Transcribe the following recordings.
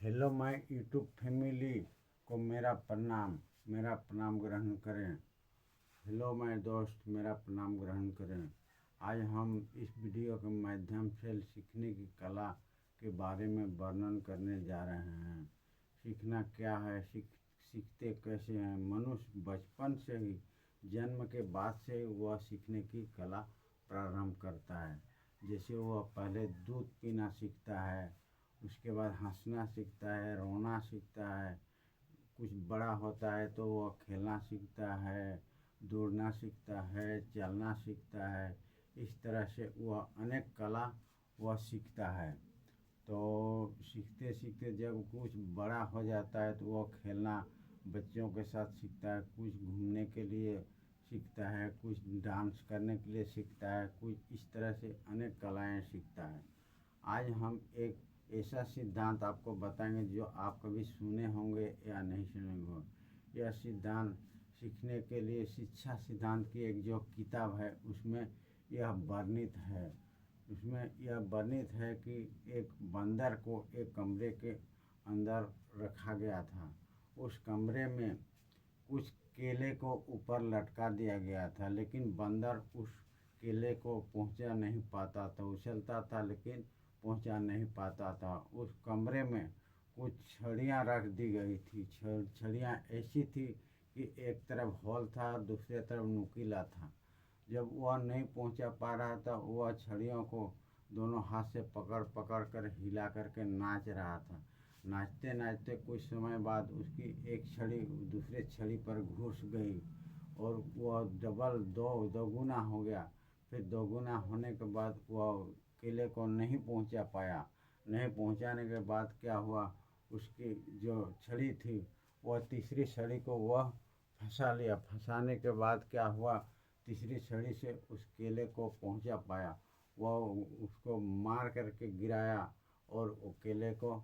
Hello my YouTube family को मेरा प्रणाम ग्रहण करें। हेलो माय दोस्त, मेरा प्रणाम ग्रहण करें। आज हम इस वीडियो के माध्यम से सीखने की कला के बारे में वर्णन करने जा रहे हैं। सीखना क्या है, सीखते कैसे हैं। मनुष्य बचपन से ही, जन्म के बाद से वह सीखने की कला प्रारंभ करता है। जैसे वह पहले दूध पीना सीखता है, उसके बाद हंसना सीखता है, रोना सीखता है। कुछ बड़ा होता है तो वह खेलना सीखता है, दौड़ना सीखता है, चलना सीखता है। इस तरह से वह अनेक कला वह सीखता है। तो सीखते सीखते जब कुछ बड़ा हो जाता है तो वह खेलना बच्चों के साथ सीखता है, कुछ घूमने के लिए सीखता है, कुछ डांस करने के लिए सीखता है, कुछ इस तरह से अनेक कलाएं सीखता है। आज हम एक ऐसा सिद्धांत आपको बताएंगे जो आप कभी सुने होंगे या नहीं सुने होंगे। यह सिद्धांत सीखने के लिए शिक्षा सिद्धांत की एक जो किताब है उसमें यह वर्णित है। उसमें यह वर्णित है कि एक बंदर को एक कमरे के अंदर रखा गया था। उस कमरे में कुछ केले को ऊपर लटका दिया गया था, लेकिन बंदर उस केले को पहुंचा नहीं पाता था। उछलता था लेकिन पहुंचा नहीं पाता था। उस कमरे में कुछ छड़ियाँ रख दी गई थी। छड़ियाँ ऐसी थी कि एक तरफ हॉल था, दूसरी तरफ नुकीला था। जब वह नहीं पहुंचा पा रहा था, वह छड़ियों को दोनों हाथ से पकड़ पकड़ कर हिला करके नाच रहा था। नाचते नाचते कुछ समय बाद उसकी एक छड़ी दूसरे छड़ी पर घुस गई और वह डबल दोगुना हो गया। फिर दोगुना होने के बाद वह केले को नहीं पहुंचा पाया। नहीं पहुंचाने के बाद क्या हुआ, उसकी जो छड़ी थी वह तीसरी छड़ी को वह फंसा लिया। फंसाने के बाद क्या हुआ, तीसरी छड़ी से उस केले को पहुंचा पाया। वह उसको मार करके गिराया और वो केले को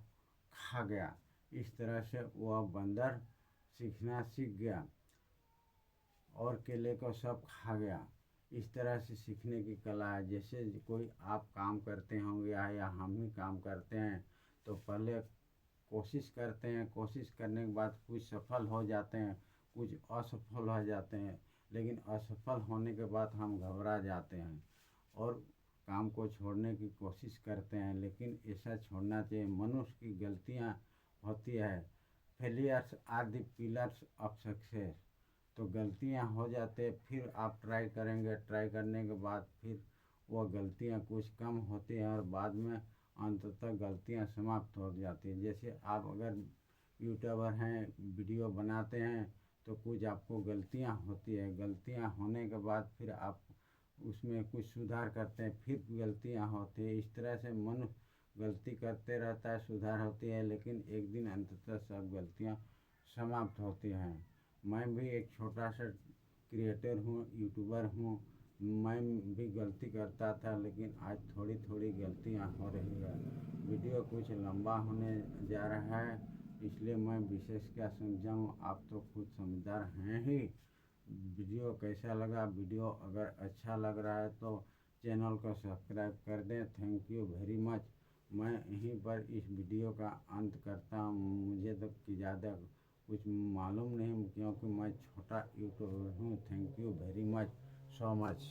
खा गया। इस तरह से वह बंदर सीखना सीख गया और केले को सब खा गया। इस तरह से सीखने की कला है। जैसे कोई आप काम करते होंगे या हम ही काम करते हैं तो पहले कोशिश करते हैं, कोशिश करने के बाद कुछ सफल हो जाते हैं, कुछ असफल हो जाते हैं। लेकिन असफल होने के बाद हम घबरा जाते हैं और काम को छोड़ने की कोशिश करते हैं, लेकिन ऐसा छोड़ना चाहिए। मनुष्य की गलतियां होती है। Failures are the pillars of success. तो गलतियां हो जाते, फिर आप ट्राई करेंगे, ट्राई करने के बाद फिर वह गलतियां कुछ कम होती हैं और बाद में अंततः गलतियां समाप्त हो जाती हैं। जैसे आप अगर यूट्यूबर हैं, वीडियो बनाते हैं तो कुछ आपको गलतियां होती है। गलतियां होने के बाद फिर आप उसमें कुछ सुधार करते हैं, फिर गलतियां होती है। इस तरह से मनुष्य गलती करते रहता है, सुधार होती है, लेकिन एक दिन अंततः सब गलतियां समाप्त होती हैं। मैं भी एक छोटा सा क्रिएटर हूँ, यूट्यूबर हूँ। मैं भी गलती करता था, लेकिन आज थोड़ी थोड़ी गलतियाँ हो रही है। वीडियो कुछ लंबा होने जा रहा है, इसलिए मैं विशेष क्या समझाऊँ, आप तो खुद समझदार हैं ही। वीडियो कैसा लगा, वीडियो अगर अच्छा लग रहा है तो चैनल को सब्सक्राइब कर दें। Thank you very much. मैं यहीं पर इस वीडियो का अंत करता हूँ। मुझे तो ज़्यादा कुछ मालूम नहीं, क्योंकि मैं छोटा यूट्यूबर हूँ। Thank you very much, so much.